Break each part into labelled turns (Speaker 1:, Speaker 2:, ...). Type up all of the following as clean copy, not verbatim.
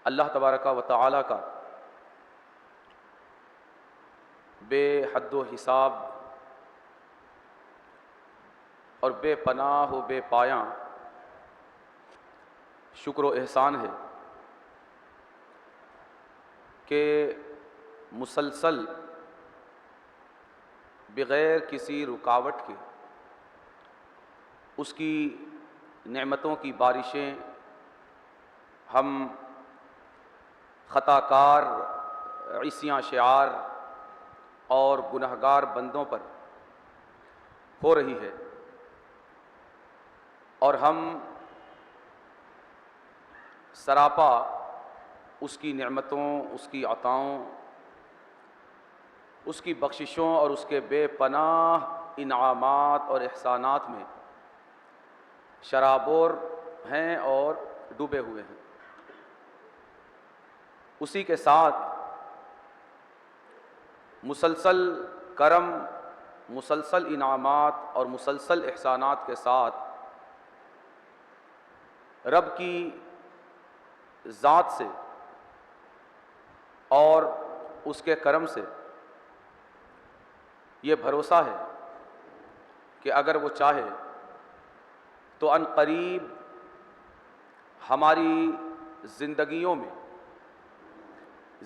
Speaker 1: اللہ تبارک و تعالی کا بے حد و حساب اور بے پناہ و بے پایاں شکر و احسان ہے کہ مسلسل بغیر کسی رکاوٹ کے اس کی نعمتوں کی بارشیں ہم خطا کار، عصیاں شعار اور گنہگار بندوں پر ہو رہی ہے، اور ہم سراپا اس کی نعمتوں، اس کی عطاؤں، اس کی بخششوں اور اس کے بے پناہ انعامات اور احسانات میں شرابور ہیں اور ڈوبے ہوئے ہیں۔ اسی کے ساتھ مسلسل کرم، مسلسل انعامات اور مسلسل احسانات کے ساتھ رب کی ذات سے اور اس کے کرم سے یہ بھروسہ ہے کہ اگر وہ چاہے تو ان قریب ہماری زندگیوں میں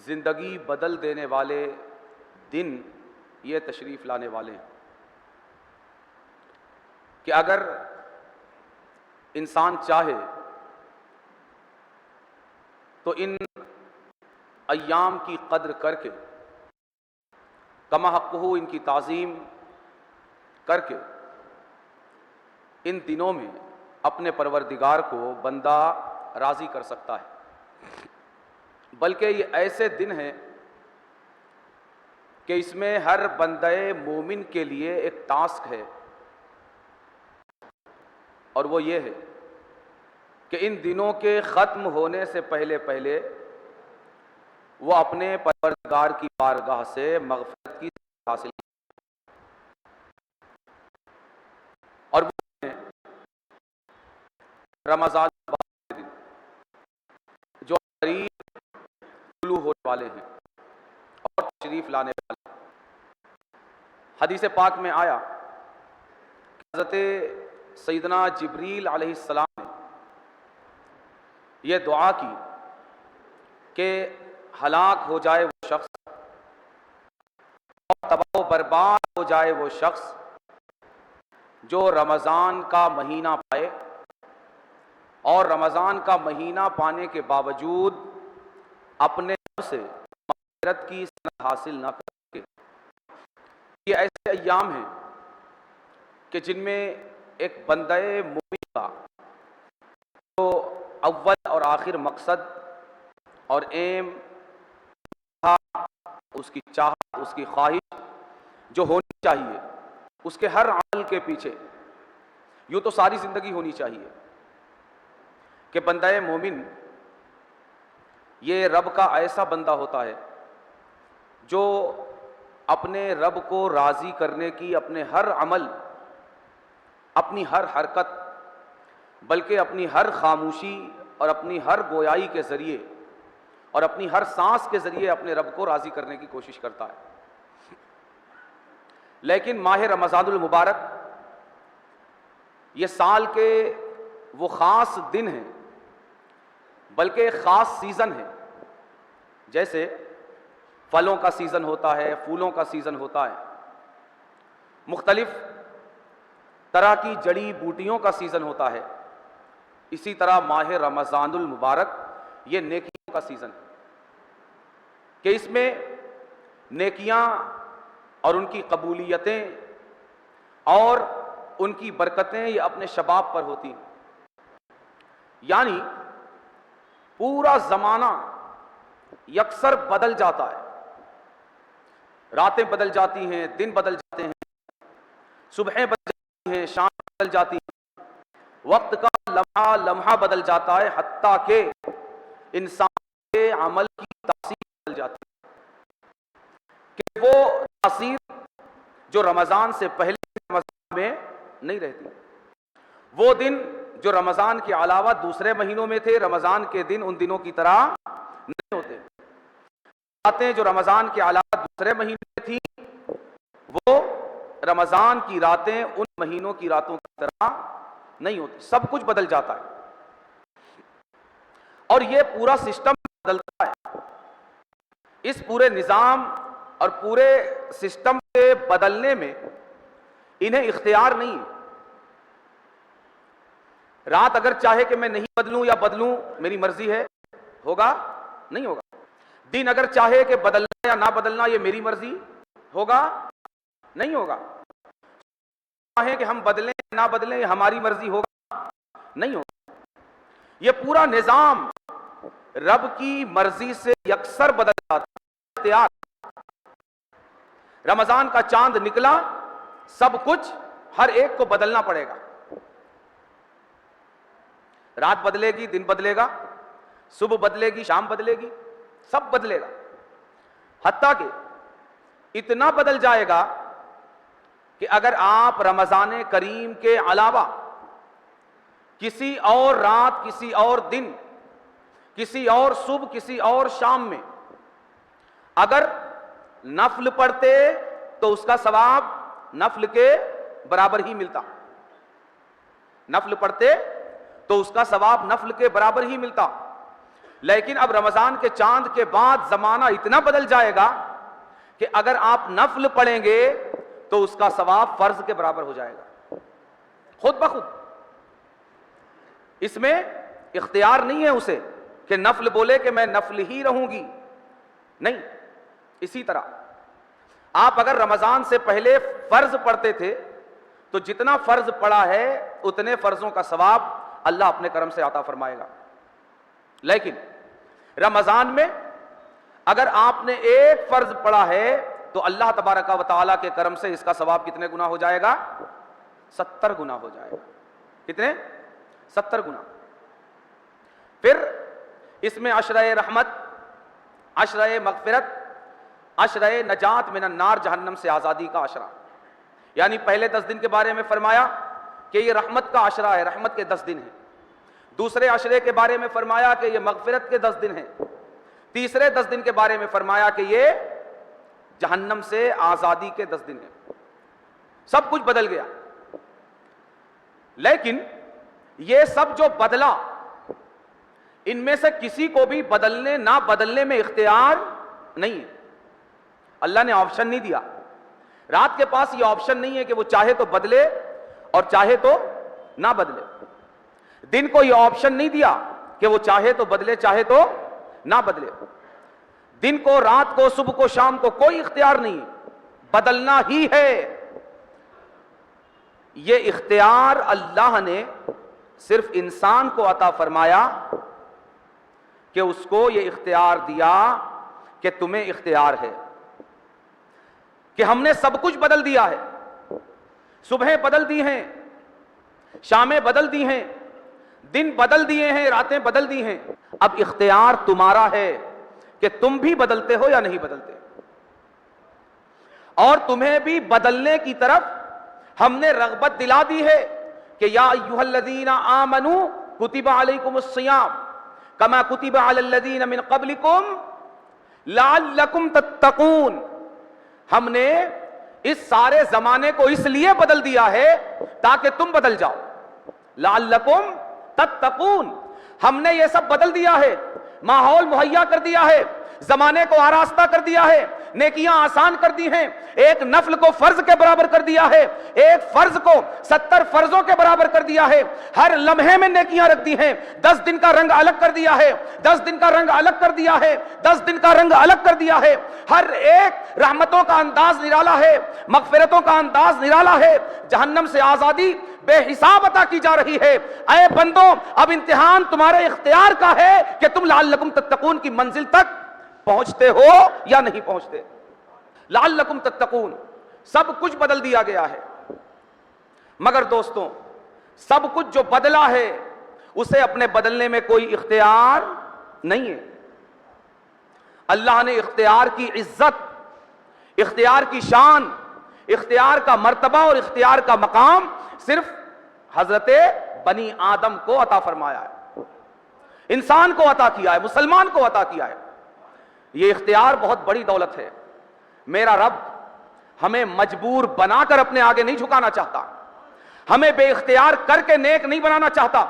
Speaker 1: زندگی بدل دینے والے دن یہ تشریف لانے والے ہیں کہ اگر انسان چاہے تو ان ایام کی قدر کر کے، کما حقہ ان کی تعظیم کر کے، ان دنوں میں اپنے پروردگار کو بندہ راضی کر سکتا ہے۔ بلکہ یہ ایسے دن ہیں کہ اس میں ہر بندہ مومن کے لیے ایک ٹاسک ہے، اور وہ یہ ہے کہ ان دنوں کے ختم ہونے سے پہلے وہ اپنے پروردگار کی بارگاہ سے مغفرت کی حاصل کرے، اور وہ رمضان کے دن جو قریب طلوع ہونے والے ہیں اور تشریف لانے والے ہیں۔ حدیث پاک میں آیا کہ حضرت سیدنا جبریل علیہ السلام نے یہ دعا کی کہ ہلاک ہو جائے وہ شخص اور تباہ و برباد ہو جائے وہ شخص جو رمضان کا مہینہ پائے اور رمضان کا مہینہ پانے کے باوجود اپنے رب سے مغفرت کی سند حاصل نہ کر سکے۔ یہ ایسے ایام ہیں کہ جن میں ایک بندہ مومن کا جو اول اور آخر مقصد اور ایم، اس کی چاہت، اس کی خواہش جو ہونی چاہیے، اس کے ہر عمل کے پیچھے یوں تو ساری زندگی ہونی چاہیے کہ بندہ مومن یہ رب کا ایسا بندہ ہوتا ہے جو اپنے رب کو راضی کرنے کی اپنے ہر عمل، اپنی ہر حرکت، بلکہ اپنی ہر خاموشی اور اپنی ہر گویائی کے ذریعے اور اپنی ہر سانس کے ذریعے اپنے رب کو راضی کرنے کی کوشش کرتا ہے۔ لیکن ماہ رمضان المبارک یہ سال کے وہ خاص دن ہیں، بلکہ ایک خاص سیزن ہے۔ جیسے پھلوں کا سیزن ہوتا ہے، پھولوں کا سیزن ہوتا ہے، مختلف طرح کی جڑی بوٹیوں کا سیزن ہوتا ہے، اسی طرح ماہ رمضان المبارک یہ نیکیوں کا سیزن ہے کہ اس میں نیکیاں اور ان کی قبولیتیں اور ان کی برکتیں یہ اپنے شباب پر ہوتی ہیں۔ یعنی پورا زمانہ یکسر بدل جاتا ہے، راتیں بدل جاتی ہیں، دن بدل جاتے ہیں، صبحیں بدل جاتی ہیں، شام بدل جاتی ہیں، وقت کا لمحہ لمحہ بدل جاتا ہے، حتیٰ کہ انسان کے عمل کی تاثیر بدل جاتی ہے کہ وہ تاثیر جو رمضان سے پہلے رمضان میں نہیں رہتی۔ وہ دن جو رمضان کے علاوہ دوسرے مہینوں میں تھے، رمضان کے دن ان دنوں کی طرح نہیں ہوتے. راتیں جو رمضان کے علاوہ دوسرے مہینے میں تھیں وہ رمضان کی راتیں ان مہینوں کی راتوں کی طرح نہیں ہوتی. سب کچھ بدل جاتا ہے اور یہ پورا سسٹم بدلتا ہے. اس پورے نظام اور پورے سسٹم کے بدلنے میں انہیں اختیار نہیں ہے. رات اگر چاہے کہ میں نہیں بدلوں یا بدلوں میری مرضی ہے, ہوگا نہیں ہوگا. دن اگر چاہے کہ بدلنا یا نہ بدلنا یہ میری مرضی, ہوگا نہیں ہوگا. چاہے کہ ہم بدلیں یا نہ بدلیں یہ ہماری مرضی, ہوگا نہیں ہوگا. یہ پورا نظام رب کی مرضی سے یکسر بدل جاتا ہے. اختیار. رمضان کا چاند نکلا, سب کچھ ہر ایک کو بدلنا پڑے گا. رات بدلے گی, دن بدلے گا, صبح بدلے گی, شام بدلے گی, سب بدلے گا. حتیٰ کہ اتنا بدل جائے گا کہ اگر آپ رمضان کریم کے علاوہ کسی اور رات, کسی اور دن, کسی اور صبح, کسی اور شام میں اگر نفل پڑھتے تو اس کا ثواب نفل کے برابر ہی ملتا. نفل پڑھتے تو اس کا ثواب نفل کے برابر ہی ملتا. لیکن اب رمضان کے چاند کے بعد زمانہ اتنا بدل جائے گا کہ اگر آپ نفل پڑھیں گے تو اس کا ثواب فرض کے برابر ہو جائے گا خود بخود. اس میں اختیار نہیں ہے اسے کہ نفل بولے کہ میں نفل ہی رہوں گی, نہیں. اسی طرح آپ اگر رمضان سے پہلے فرض پڑھتے تھے تو جتنا فرض پڑا ہے اتنے فرضوں کا ثواب اللہ اپنے کرم سے عطا فرمائے گا. لیکن رمضان میں اگر آپ نے ایک فرض پڑھا ہے تو اللہ تبارک و تعالیٰ کے کرم سے اس کا ثواب کتنے گنا ہو جائے گا؟ 70 گنا ہو جائے گا. کتنے؟ 70 گنا. پھر اس میں عشرہ رحمت, عشرہ مغفرت, عشرہ نجات من النار, جہنم سے آزادی کا عشرہ. یعنی پہلے 10 دن کے بارے میں فرمایا کہ یہ رحمت کا عشرہ ہے, رحمت کے 10 دن ہیں. دوسرے عشرے کے بارے میں فرمایا کہ یہ مغفرت کے 10 دن ہیں. تیسرے 10 دن کے بارے میں فرمایا کہ یہ جہنم سے آزادی کے 10 دن ہیں. سب کچھ بدل گیا. لیکن یہ سب جو بدلا, ان میں سے کسی کو بھی بدلنے نہ بدلنے میں اختیار نہیں ہے. اللہ نے آپشن نہیں دیا. رات کے پاس یہ آپشن نہیں ہے کہ وہ چاہے تو بدلے اور چاہے تو نہ بدلے. دن کو یہ آپشن نہیں دیا کہ وہ چاہے تو بدلے, چاہے تو نہ بدلے. دن کو, رات کو, صبح کو, شام کو کوئی اختیار نہیں, بدلنا ہی ہے. یہ اختیار اللہ نے صرف انسان کو عطا فرمایا کہ اس کو یہ اختیار دیا کہ تمہیں اختیار ہے, کہ ہم نے سب کچھ بدل دیا ہے. صبحیں بدل دی ہیں, شامیں بدل دی ہیں, دن بدل دیے ہیں, راتیں بدل دی ہیں. اب اختیار تمہارا ہے کہ تم بھی بدلتے ہو یا نہیں بدلتے. اور تمہیں بھی بدلنے کی طرف ہم نے رغبت دلا دی ہے کہ یا ایھا الذین آمنوا کتب علیکم الصیام کما کتب علی الذین من قبلکم لعلکم تتقون. ہم نے اس سارے زمانے کو اس لیے بدل دیا ہے تاکہ تم بدل جاؤ. لعلکم تتقون. ہم نے یہ سب بدل دیا ہے, ماحول مہیا کر دیا ہے, زمانے کو آراستہ کر دیا ہے, نیکیاں آسان کر دی ہیں, ایک نفل کو فرض کے برابر کر دیا ہے, ایک فرض کو 70 فرضوں کے برابر کر دیا ہے, ہر لمحے میں نیکیاں رکھ دی ہیں. 10 دن کا رنگ الگ کر دیا ہے, 10 دن کا رنگ الگ کر دیا ہے, 10 دن کا رنگ الگ کر دیا ہے. ہر ایک رحمتوں کا انداز نرالا ہے, مغفرتوں کا انداز نرالا ہے. جہنم سے آزادی بے حساب عطا کی جا رہی ہے. اے بندو, اب امتحان تمہارے اختیار کا ہے کہ تم لعلکم تتقون کی منزل تک پہنچتے ہو یا نہیں پہنچتے. لعلکم تتقون. سب کچھ بدل دیا گیا ہے. مگر دوستوں, سب کچھ جو بدلا ہے اسے اپنے بدلنے میں کوئی اختیار نہیں ہے. اللہ نے اختیار کی عزت, اختیار کی شان, اختیار کا مرتبہ اور اختیار کا مقام صرف حضرت بنی آدم کو عطا فرمایا ہے. انسان کو عطا کیا ہے، مسلمان کو عطا کیا ہے. یہ اختیار بہت بڑی دولت ہے. میرا رب ہمیں مجبور بنا کر اپنے آگے نہیں جھکانا چاہتا، ہمیں بے اختیار کر کے نیک نہیں بنانا چاہتا،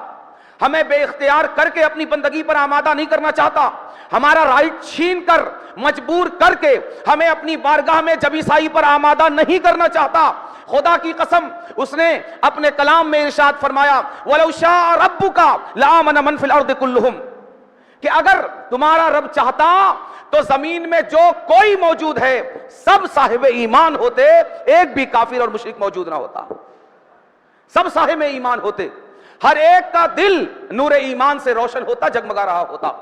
Speaker 1: ہمیں بے اختیار کر کے اپنی بندگی پر آمادہ نہیں کرنا چاہتا. ہمارا رائٹ چھین کر، مجبور کر کے ہمیں اپنی بارگاہ میں جب عیسائی پر آمادہ نہیں کرنا چاہتا. خدا کی قسم اس نے اپنے کلام میں ارشاد فرمایا وَلَوْ شَاءَ رَبُّكَ لَآمَنَ مَنْ فِي الْأَرْضِ كُلُّهُمْ، کہ اگر تمہارا رب چاہتا تو زمین میں جو کوئی موجود ہے سب صاحب ایمان ہوتے، ایک بھی کافر اور مشرک موجود نہ ہوتا، سب صاحب ایمان ہوتے. ہر ایک کا دل نور ایمان سے روشن ہوتا، جگمگا رہا ہوتا،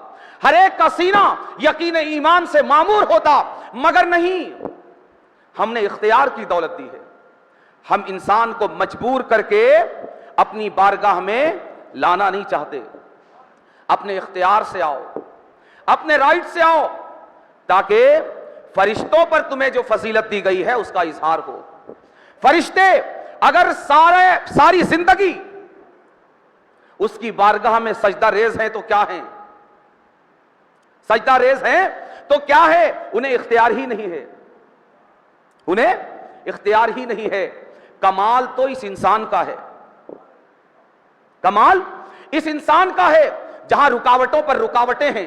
Speaker 1: ہر ایک کا سینہ یقین ایمان سے معمور ہوتا. مگر نہیں، ہم نے اختیار کی دولت دی ہے. ہم انسان کو مجبور کر کے اپنی بارگاہ میں لانا نہیں چاہتے. اپنے اختیار سے آؤ، اپنے رائٹ سے آؤ، تاکہ فرشتوں پر تمہیں جو فضیلت دی گئی ہے اس کا اظہار ہو. فرشتے اگر ساری زندگی اس کی بارگاہ میں سجدہ ریز ہیں تو کیا ہیں؟ سجدہ ریز ہیں تو کیا ہے؟ انہیں اختیار ہی نہیں ہے، انہیں اختیار ہی نہیں ہے. کمال تو اس انسان کا ہے، کمال اس انسان کا ہے جہاں رکاوٹوں پر رکاوٹیں ہیں،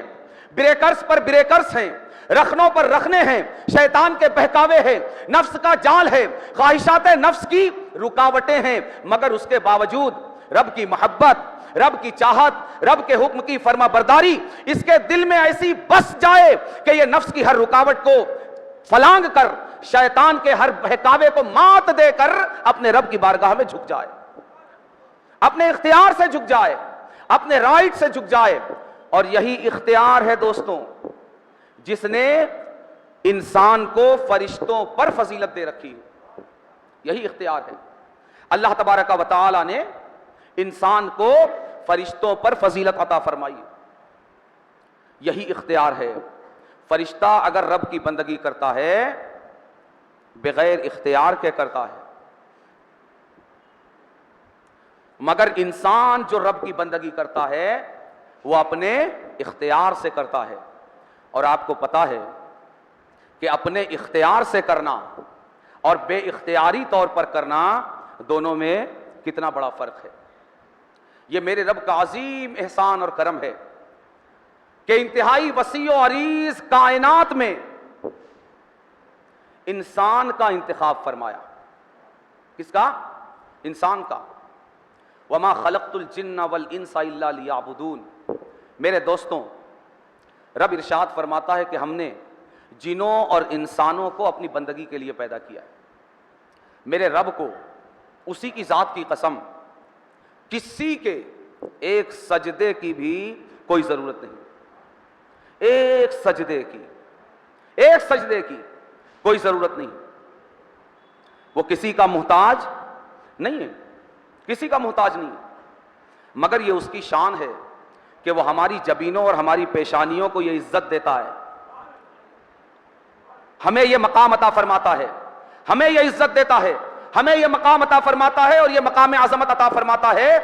Speaker 1: بریکرز پر بریکرز ہیں، رخنوں پر رخنے ہیں، شیطان کے بہکاوے ہیں، نفس کا جال ہے، خواہشات نفس کی رکاوٹیں ہیں. مگر اس کے باوجود رب کی محبت، رب کی چاہت، رب کے حکم کی فرما برداری اس کے دل میں ایسی بس جائے کہ یہ نفس کی ہر رکاوٹ کو فلانگ کر، شیطان کے ہر بہکاوے کو مات دے کر اپنے رب کی بارگاہ میں جھک جائے، اپنے اختیار سے جھک جائے، اپنے رائٹ سے جھک جائے. اور یہی اختیار ہے دوستوں جس نے انسان کو فرشتوں پر فضیلت دے رکھی ہے. یہی اختیار ہے. اللہ تبارک و تعالی نے انسان کو فرشتوں پر فضیلت عطا فرمائی. یہی اختیار ہے. فرشتہ اگر رب کی بندگی کرتا ہے بغیر اختیار کے کرتا ہے، مگر انسان جو رب کی بندگی کرتا ہے وہ اپنے اختیار سے کرتا ہے. اور آپ کو پتا ہے کہ اپنے اختیار سے کرنا اور بے اختیاری طور پر کرنا دونوں میں کتنا بڑا فرق ہے. یہ میرے رب کا عظیم احسان اور کرم ہے کہ انتہائی وسیع و عریض کائنات میں انسان کا انتخاب فرمایا. کس کا؟ انسان کا. وما خلقت الجن والانس الا لیعبدون. میرے دوستوں، رب ارشاد فرماتا ہے کہ ہم نے جنوں اور انسانوں کو اپنی بندگی کے لیے پیدا کیا ہے. میرے رب کو اسی کی ذات کی قسم کسی کے ایک سجدے کی بھی کوئی ضرورت نہیں. ایک سجدے کی کوئی ضرورت نہیں. وہ کسی کا محتاج نہیں ہے، کسی کا محتاج نہیں ہے. مگر یہ اس کی شان ہے کہ وہ ہماری جبینوں اور ہماری پیشانیوں کو یہ عزت دیتا ہے، ہمیں یہ مقام عطا فرماتا ہے، ہمیں یہ عزت دیتا ہے، ہمیں یہ مقام عطا فرماتا ہے اور یہ مقام عظمت عطا فرماتا ہے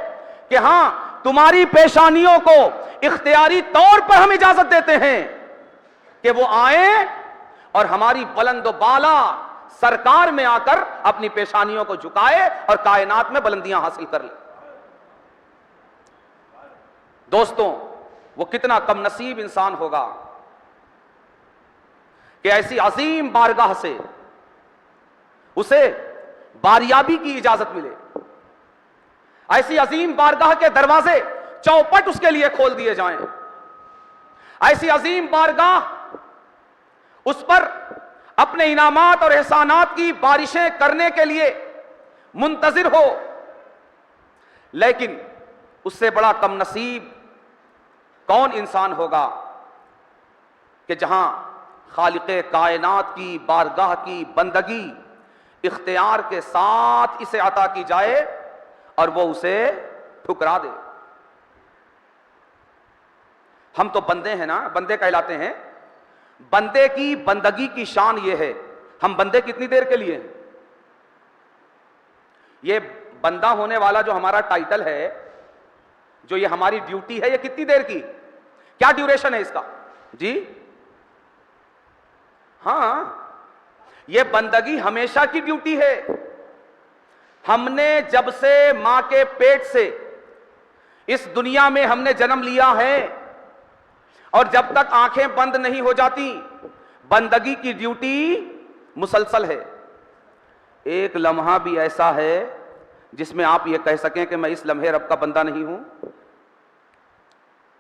Speaker 1: کہ ہاں تمہاری پیشانیوں کو اختیاری طور پر ہم اجازت دیتے ہیں کہ وہ آئیں اور ہماری بلند و بالا سرکار میں آ کر اپنی پیشانیوں کو جھکائے اور کائنات میں بلندیاں حاصل کر لے. دوستوں، وہ کتنا کم نصیب انسان ہوگا کہ ایسی عظیم بارگاہ سے اسے باریابی کی اجازت ملے، ایسی عظیم بارگاہ کے دروازے چوپٹ اس کے لیے کھول دیے جائیں، ایسی عظیم بارگاہ اس پر اپنے انعامات اور احسانات کی بارشیں کرنے کے لیے منتظر ہو. لیکن اس سے بڑا کم نصیب کون انسان ہوگا کہ جہاں خالق کائنات کی بارگاہ کی بندگی اختیار کے ساتھ اسے عطا کی جائے اور وہ اسے ٹھکرا دے. ہم تو بندے ہیں نا، بندے کہلاتے ہیں. بندے کی بندگی کی شان یہ ہے، ہم بندے کتنی دیر کے لیے ہیں؟ یہ بندہ ہونے والا جو ہمارا ٹائٹل ہے، جو یہ ہماری ڈیوٹی ہے، یہ کتنی دیر کی؟ کیا ڈیوریشن ہے اس کا؟ جی ہاں، یہ بندگی ہمیشہ کی ڈیوٹی ہے. ہم نے جب سے ماں کے پیٹ سے اس دنیا میں ہم نے جنم لیا ہے اور جب تک آنکھیں بند نہیں ہو جاتی بندگی کی ڈیوٹی مسلسل ہے. ایک لمحہ بھی ایسا ہے جس میں آپ یہ کہہ سکیں کہ میں اس لمحے رب کا بندہ نہیں ہوں؟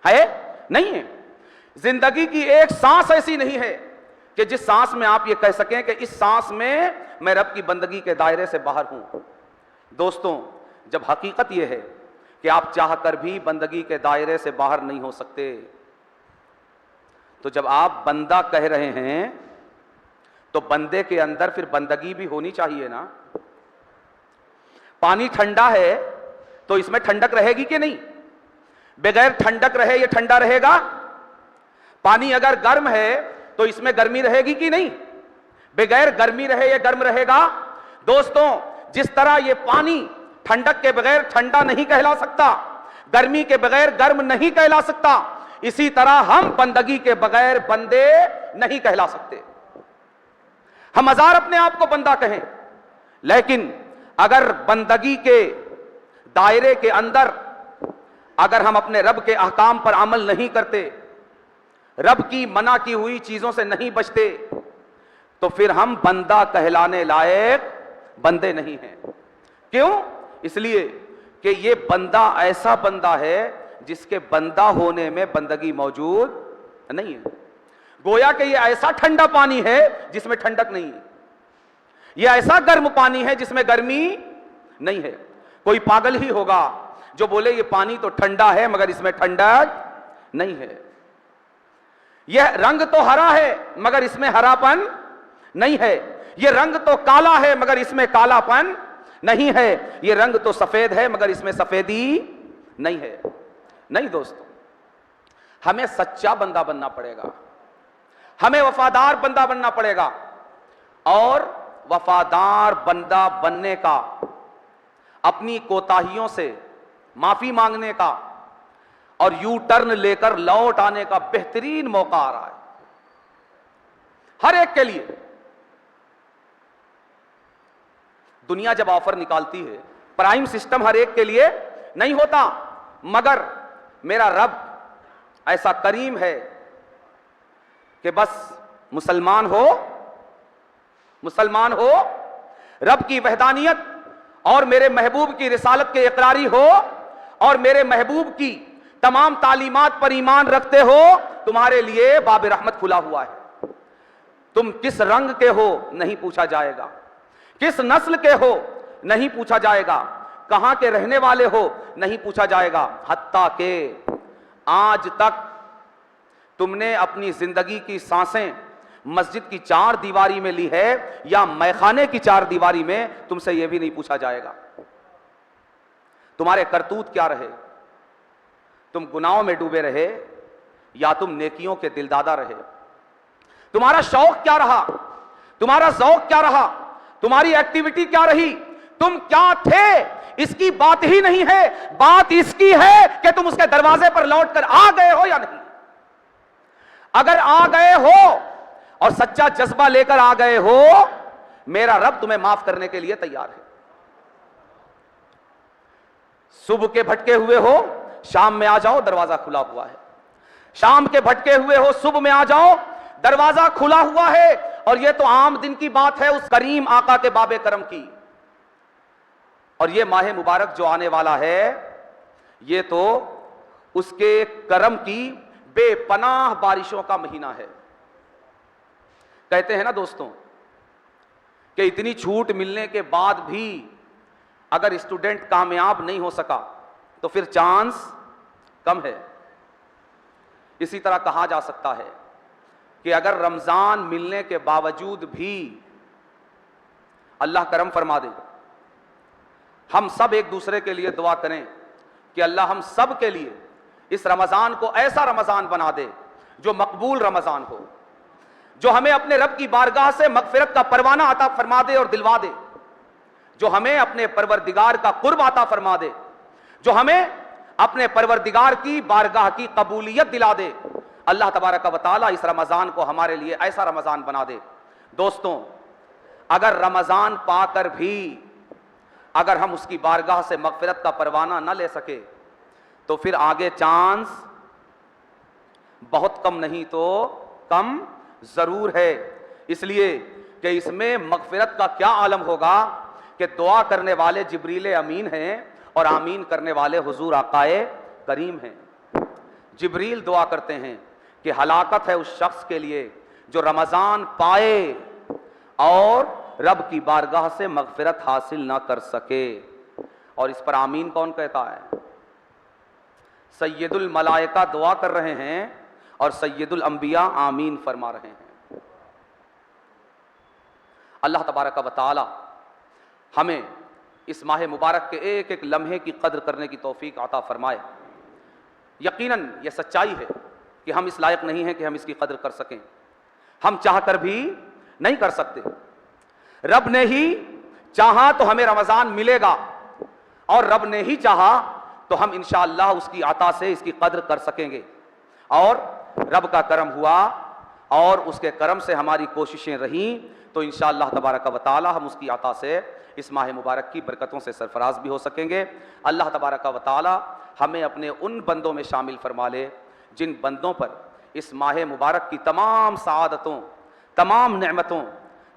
Speaker 1: ہے نہیں ہے. زندگی کی ایک سانس ایسی نہیں ہے کہ جس سانس میں آپ یہ کہہ سکیں کہ اس سانس میں میں رب کی بندگی کے دائرے سے باہر ہوں. دوستوں، جب حقیقت یہ ہے کہ آپ چاہ کر بھی بندگی کے دائرے سے باہر نہیں ہو سکتے، تو جب آپ بندہ کہہ رہے ہیں تو بندے کے اندر پھر بندگی بھی ہونی چاہیے نا. پانی ٹھنڈا ہے تو اس میں ٹھنڈک رہے گی کہ نہیں؟ بغیر ٹھنڈک رہے یہ ٹھنڈا رہے گا؟ پانی اگر گرم ہے تو اس میں گرمی رہے گی کہ نہیں؟ بغیر گرمی رہے یہ گرم رہے گا؟ دوستوں، جس طرح یہ پانی ٹھنڈک کے بغیر ٹھنڈا نہیں کہلا سکتا، گرمی کے بغیر گرم نہیں کہلا سکتا، اسی طرح ہم بندگی کے بغیر بندے نہیں کہلا سکتے. ہم ہزار اپنے آپ کو بندہ کہیں، لیکن اگر بندگی کے دائرے کے اندر اگر ہم اپنے رب کے احکام پر عمل نہیں کرتے، رب کی منع کی ہوئی چیزوں سے نہیں بچتے، تو پھر ہم بندہ کہلانے لائق بندے نہیں ہیں. کیوں؟ اس لیے کہ یہ بندہ ایسا بندہ ہے جس کے بندہ ہونے میں بندگی موجود نہیں ہے. گویا کہ یہ ایسا ٹھنڈا پانی ہے جس میں ٹھنڈک نہیں ہے، یہ ایسا گرم پانی ہے جس میں گرمی نہیں ہے. کوئی پاگل ہی ہوگا جو بولے یہ پانی تو ٹھنڈا ہے مگر اس میں ٹھنڈک نہیں ہے. یہ رنگ تو ہرا ہے مگر اس میں ہرا پن نہیں ہے. یہ رنگ تو کالا ہے مگر اس میں کالا پن نہیں ہے. یہ رنگ تو سفید ہے مگر اس میں سفیدی نہیں ہے. نہیں دوستو، ہمیں سچا بندہ بننا پڑے گا، ہمیں وفادار بندہ بننا پڑے گا. اور وفادار بندہ بننے کا، اپنی کوتاہیوں سے معافی مانگنے کا اور یو ٹرن لے کر لوٹ آنے کا بہترین موقع آ رہا ہے ہر ایک کے لیے. دنیا جب آفر نکالتی ہے، پرائم سسٹم ہر ایک کے لیے نہیں ہوتا، مگر میرا رب ایسا کریم ہے کہ بس مسلمان ہو، رب کی وحدانیت اور میرے محبوب کی رسالت کے اقراری ہو اور میرے محبوب کی تمام تعلیمات پر ایمان رکھتے ہو، تمہارے لیے باب رحمت کھلا ہوا ہے. تم کس رنگ کے ہو نہیں پوچھا جائے گا، کس نسل کے ہو نہیں پوچھا جائے گا، کہاں کے رہنے والے ہو نہیں پوچھا جائے گا. حتیٰ کہ آج تک تم نے اپنی زندگی کی سانسیں مسجد کی 4 دیواری میں لی ہے یا میخانے کی 4 دیواری میں، تم سے یہ بھی نہیں پوچھا جائے گا. تمہارے کرتوت کیا رہے، تم گناہوں میں ڈوبے رہے یا تم نیکیوں کے دلدادہ رہے، تمہارا شوق کیا رہا، تمہارا ذوق کیا رہا، تمہاری ایکٹیویٹی کیا رہی، تم کیا تھے، اس کی بات ہی نہیں ہے. بات اس کی ہے کہ تم اس کے دروازے پر لوٹ کر آ گئے ہو یا نہیں. اگر آ گئے ہو اور سچا جذبہ لے کر آ گئے ہو، میرا رب تمہیں معاف کرنے کے لیے تیار ہے. صبح کے بھٹکے ہوئے ہو، شام میں آ جاؤ، دروازہ کھلا ہوا ہے. شام کے بھٹکے ہوئے ہو، صبح میں آ جاؤ، دروازہ کھلا ہوا ہے. اور یہ تو عام دن کی بات ہے اس کریم آقا کے باب کرم کی. اور یہ ماہ مبارک جو آنے والا ہے، یہ تو اس کے کرم کی بے پناہ بارشوں کا مہینہ ہے. کہتے ہیں نا دوستوں کہ اتنی چھوٹ ملنے کے بعد بھی اگر اسٹوڈنٹ کامیاب نہیں ہو سکا تو پھر چانس کم ہے. اسی طرح کہا جا سکتا ہے کہ اگر رمضان ملنے کے باوجود بھی اللہ کرم فرما دے، ہم سب ایک دوسرے کے لیے دعا کریں کہ اللہ ہم سب کے لیے اس رمضان کو ایسا رمضان بنا دے جو مقبول رمضان ہو، جو ہمیں اپنے رب کی بارگاہ سے مغفرت کا پروانہ عطا فرما دے اور دلوا دے، جو ہمیں اپنے پروردگار کا قرب عطا فرما دے، جو ہمیں اپنے پروردگار کی بارگاہ کی قبولیت دلا دے۔ اللہ تبارک و تعالیٰ اس رمضان کو ہمارے لیے ایسا رمضان بنا دے۔ دوستوں، اگر رمضان پا کر بھی اگر ہم اس کی بارگاہ سے مغفرت کا پروانہ نہ لے سکے تو پھر آگے چانس بہت کم نہیں تو کم ضرور ہے۔ اس لیے کہ اس میں مغفرت کا کیا عالم ہوگا کہ دعا کرنے والے جبریل امین ہیں اور آمین کرنے والے حضور آقائے کریم ہیں۔ جبریل دعا کرتے ہیں کہ ہلاکت ہے اس شخص کے لیے جو رمضان پائے اور رب کی بارگاہ سے مغفرت حاصل نہ کر سکے۔ اور اس پر آمین کون کہتا ہے؟ سید الملائکہ دعا کر رہے ہیں اور سید الانبیاء آمین فرما رہے ہیں۔ اللہ تبارک و تعالی ہمیں اس ماہ مبارک کے ایک ایک لمحے کی قدر کرنے کی توفیق عطا فرمائے۔ یقیناً یہ سچائی ہے کہ ہم اس لائق نہیں ہیں کہ ہم اس کی قدر کر سکیں، ہم چاہ کر بھی نہیں کر سکتے۔ رب نے ہی چاہا تو ہمیں رمضان ملے گا، اور رب نے ہی چاہا تو ہم انشاءاللہ اس کی عطا سے اس کی قدر کر سکیں گے۔ اور رب کا کرم ہوا اور اس کے کرم سے ہماری کوششیں رہیں تو انشاءاللہ تبارک و تعالی ہم اس کی عطا سے اس ماہ مبارک کی برکتوں سے سرفراز بھی ہو سکیں گے۔ اللہ تبارک و تعالی ہمیں اپنے ان بندوں میں شامل فرما لے جن بندوں پر اس ماہ مبارک کی تمام سعادتوں، تمام نعمتوں،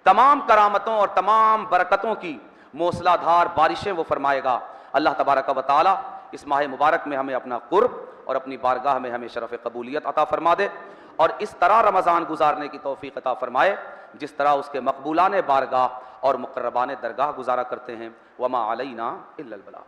Speaker 1: تمام کرامتوں اور تمام برکتوں کی موسلا دھار بارشیں وہ فرمائے گا۔ اللہ تبارک و تعالی اس ماہ مبارک میں ہمیں اپنا قرب اور اپنی بارگاہ میں ہمیں شرف قبولیت عطا فرما دے، اور اس طرح رمضان گزارنے کی توفیق عطا فرمائے جس طرح اس کے مقبولان بارگاہ اور مقربان درگاہ گزارا کرتے ہیں۔ وما علینا الا البلاغ۔